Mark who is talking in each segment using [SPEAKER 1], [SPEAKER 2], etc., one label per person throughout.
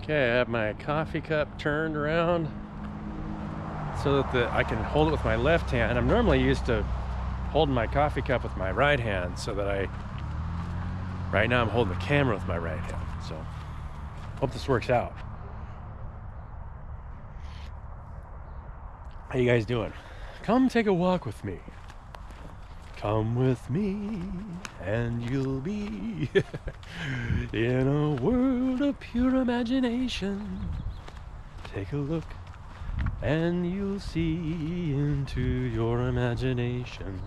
[SPEAKER 1] Okay, I have my coffee cup turned around so that I can hold it with my left hand. I'm normally used to holding my coffee cup with my right hand, so that right now I'm holding the camera with my right hand. So hope this works out. How you guys doing? Come take a walk with me. Come with me and you'll be in a world of pure imagination. Take a look and you'll see into your imagination.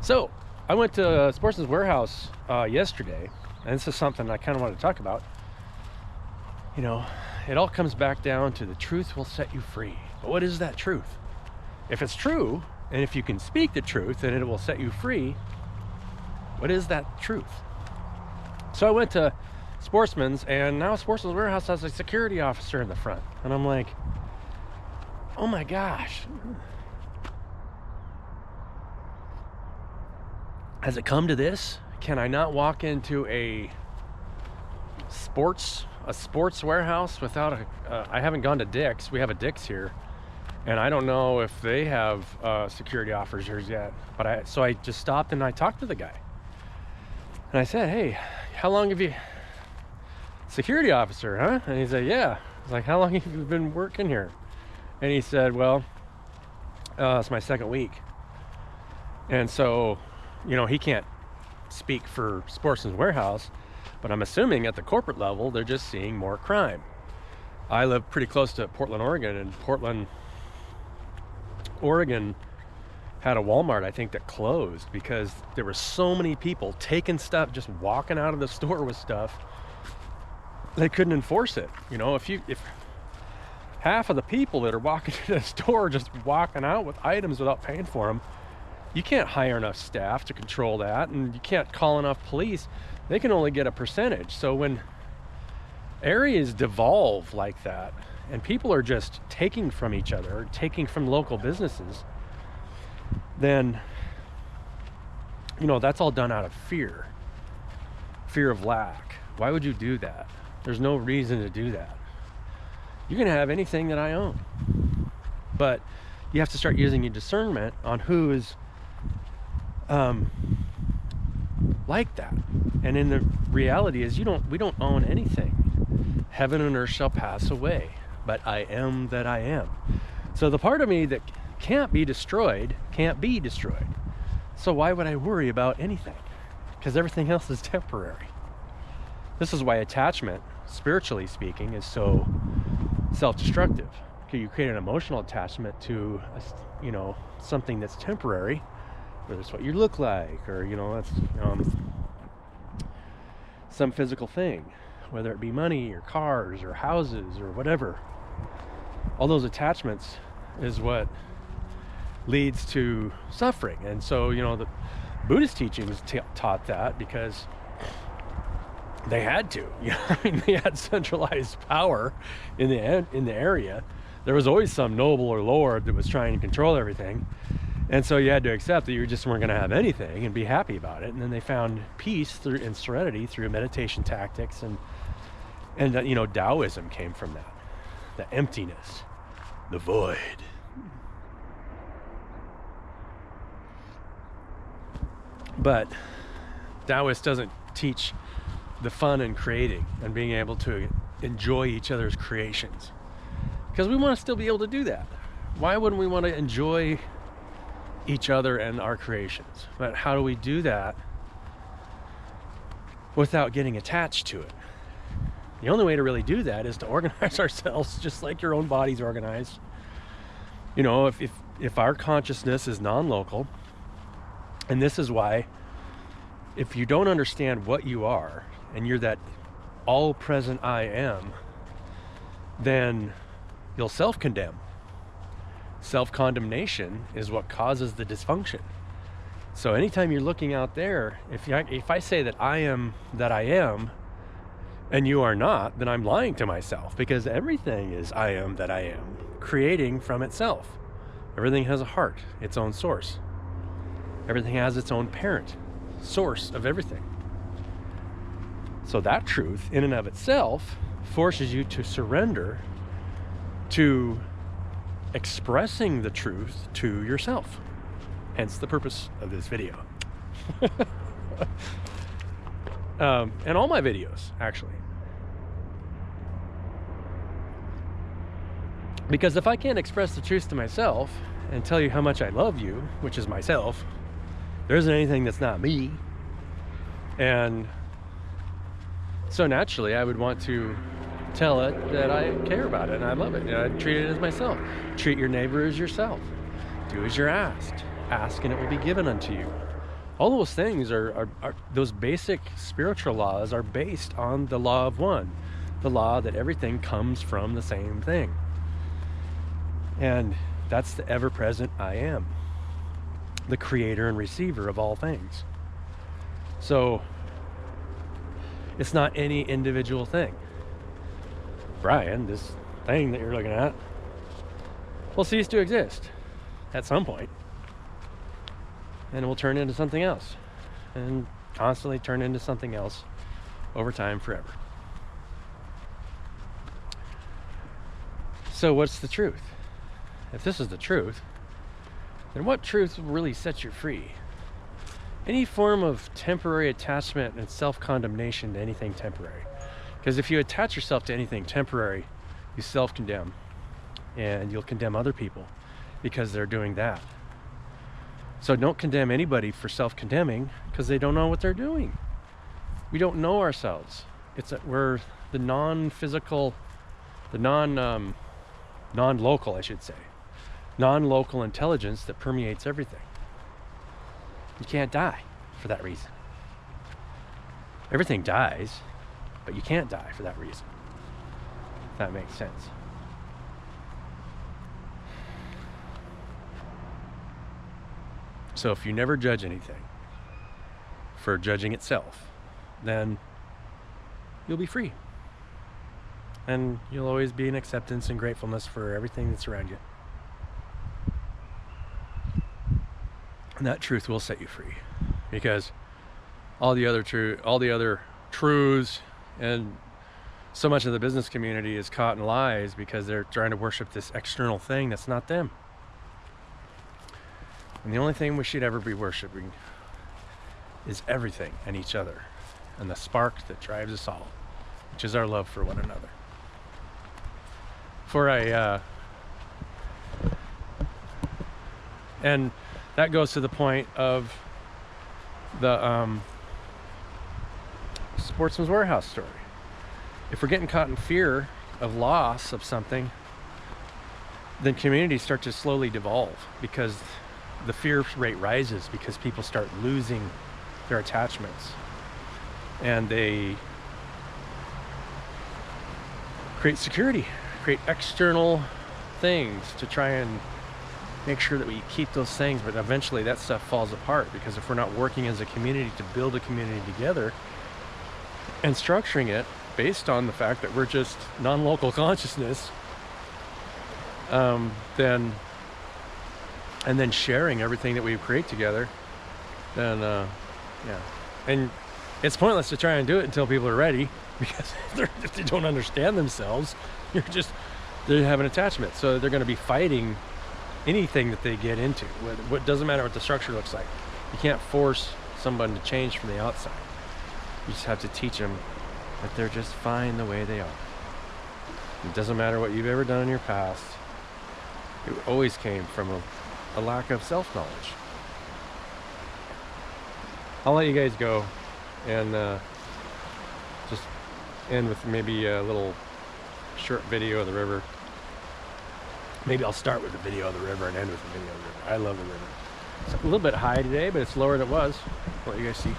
[SPEAKER 1] So I went to Sportsman's Warehouse yesterday, and this is something I kind of want to talk about. You know, it all comes back down to the truth will set you free. But what is that truth? If it's true, and if you can speak the truth, then it will set you free. What is that truth? So I went to Sportsman's, and now Sportsman's Warehouse has a security officer in the front. And I'm like, oh my gosh. Has it come to this? Can I not walk into a sports warehouse without I haven't gone to Dick's. We have a Dick's here. And I don't know if they have security officers yet, but so I just stopped and I talked to the guy. And I said, hey, how long have you, security officer, huh? And he said, yeah. I was like, how long have you been working here? And he said, well, it's my second week. And so, you know, he can't speak for Sportsman's Warehouse, but I'm assuming at the corporate level, they're just seeing more crime. I live pretty close to Portland, Oregon, and Portland, Oregon had a Walmart, I think, that closed because there were so many people taking stuff, just walking out of the store with stuff. They couldn't enforce it. You know, if half of the people that are walking to the store just walking out with items without paying for them, you can't hire enough staff to control that, and you can't call enough police. They can only get a percentage. So when areas devolve like that, and people are just taking from each other, or taking from local businesses, then, you know, that's all done out of fear of lack. Why would you do that? There's no reason to do that. You can have anything that I own, but you have to start using your discernment on who is like that. And in the reality is we don't own anything. Heaven and earth shall pass away, but I am that I am. So the part of me that can't be destroyed. So why would I worry about anything? Because everything else is temporary. This is why attachment, spiritually speaking, is so self-destructive. You create an emotional attachment to, you know, something that's temporary, whether it's what you look like, or, you know, that's some physical thing, whether it be money or cars or houses or whatever. All those attachments is what leads to suffering. And so, you know, the Buddhist teachings taught that because they had to. You know, I mean, they had centralized power in the area. There was always some noble or lord that was trying to control everything. And so you had to accept that you just weren't going to have anything and be happy about it. And then they found peace and serenity through meditation tactics, and you know, Taoism came from that. The emptiness, the void. But Taoist doesn't teach the fun in creating and being able to enjoy each other's creations, because we want to still be able to do that. Why wouldn't we want to enjoy each other and our creations? But how do we do that without getting attached to it? The only way to really do that is to organize ourselves just like your own body's organized. You know, if our consciousness is non-local, and this is why, if you don't understand what you are, and you're that all-present I am, then you'll self-condemn. Self-condemnation is what causes the dysfunction. So anytime you're looking out there, if I say that I am, and you are not, then I'm lying to myself, because everything is I am that I am, creating from itself. Everything has a heart, its own source. Everything has its own parent, source of everything. So that truth in and of itself forces you to surrender to expressing the truth to yourself. Hence the purpose of this video. And all my videos, actually. Because if I can't express the truth to myself and tell you how much I love you, which is myself, there isn't anything that's not me. And so naturally, I would want to tell it that I care about it and I love it. And I treat it as myself. Treat your neighbor as yourself. Do as you're asked. Ask and it will be given unto you. All those things are those basic spiritual laws are based on the law of one. The law that everything comes from the same thing. And that's the ever-present I am. The creator and receiver of all things. So it's not any individual thing. Brian, this thing that you're looking at will cease to exist at some point. And it will turn into something else. And constantly turn into something else over time forever. So what's the truth? If this is the truth, then what truth really sets you free? Any form of temporary attachment and self-condemnation to anything temporary. Because if you attach yourself to anything temporary, you self-condemn. And you'll condemn other people because they're doing that. So don't condemn anybody for self-condemning because they don't know what they're doing. We don't know ourselves. We're the non-physical, the non-local, I should say. Non-local intelligence that permeates everything. You can't die for that reason. Everything dies, but you can't die for that reason. If that makes sense. So if you never judge anything for judging itself, then you'll be free. And you'll always be in acceptance and gratefulness for everything that's around you. And that truth will set you free, because all the other truths and so much of the business community is caught in lies because they're trying to worship this external thing that's not them. And the only thing we should ever be worshiping is everything and each other, and the spark that drives us all, which is our love for one another. And that goes to the point of the Sportsman's Warehouse story. If we're getting caught in fear of loss of something, then communities start to slowly devolve because the fear rate rises because people start losing their attachments. And they create security, create external things to try and make sure that we keep those things, but eventually that stuff falls apart because if we're not working as a community to build a community together and structuring it based on the fact that we're just non-local consciousness, then sharing everything that we create together, then and it's pointless to try and do it until people are ready, because if they don't understand themselves, they have an attachment, so they're going to be fighting anything that they get into. What doesn't matter what the structure looks like. You can't force someone to change from the outside. You just have to teach them that they're just fine the way they are. It doesn't matter what you've ever done in your past. It always came from a lack of self-knowledge. I'll let you guys go and just end with maybe a little short video of the river. Maybe I'll start with the video of the river and end with the video of the river. I love the river. It's a little bit high today, but it's lower than it was. I'll let you guys see.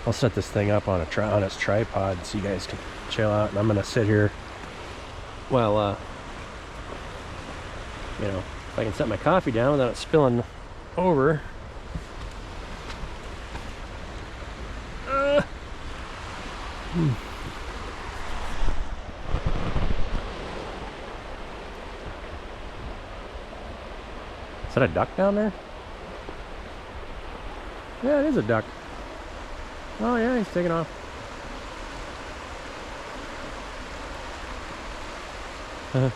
[SPEAKER 1] I'll set this thing up on its tripod so you guys can chill out, and I'm gonna sit here while if I can set my coffee down without it spilling over. Is that a duck down there? Yeah, it is a duck. Oh yeah, he's taking off. Let's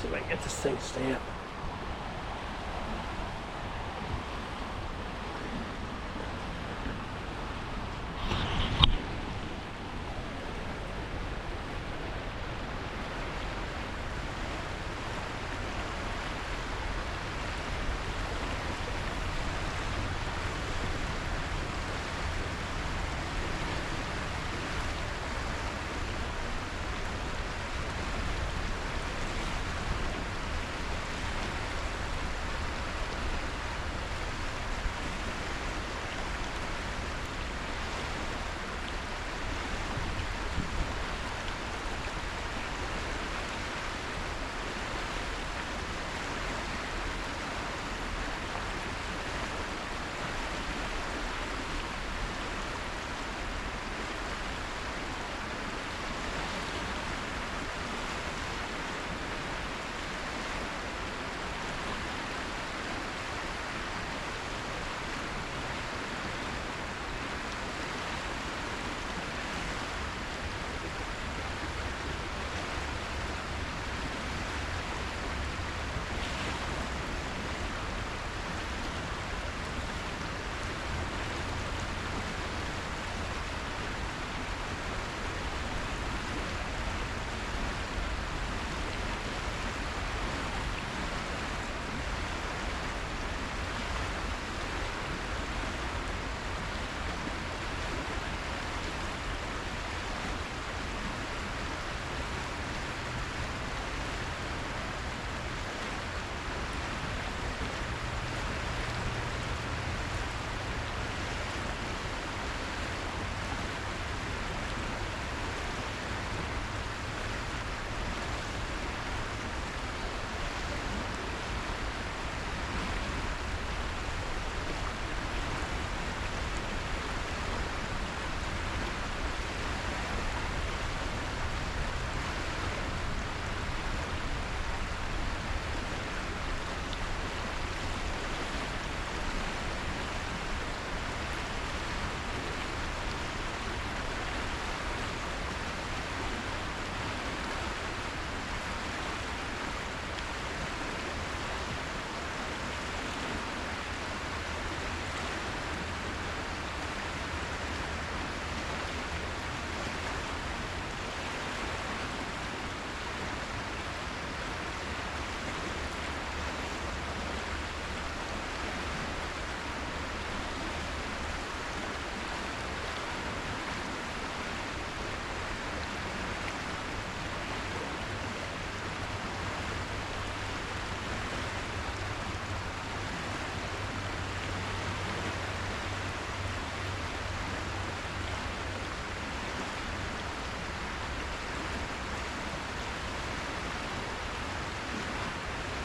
[SPEAKER 1] see if I can get this thing to stay up.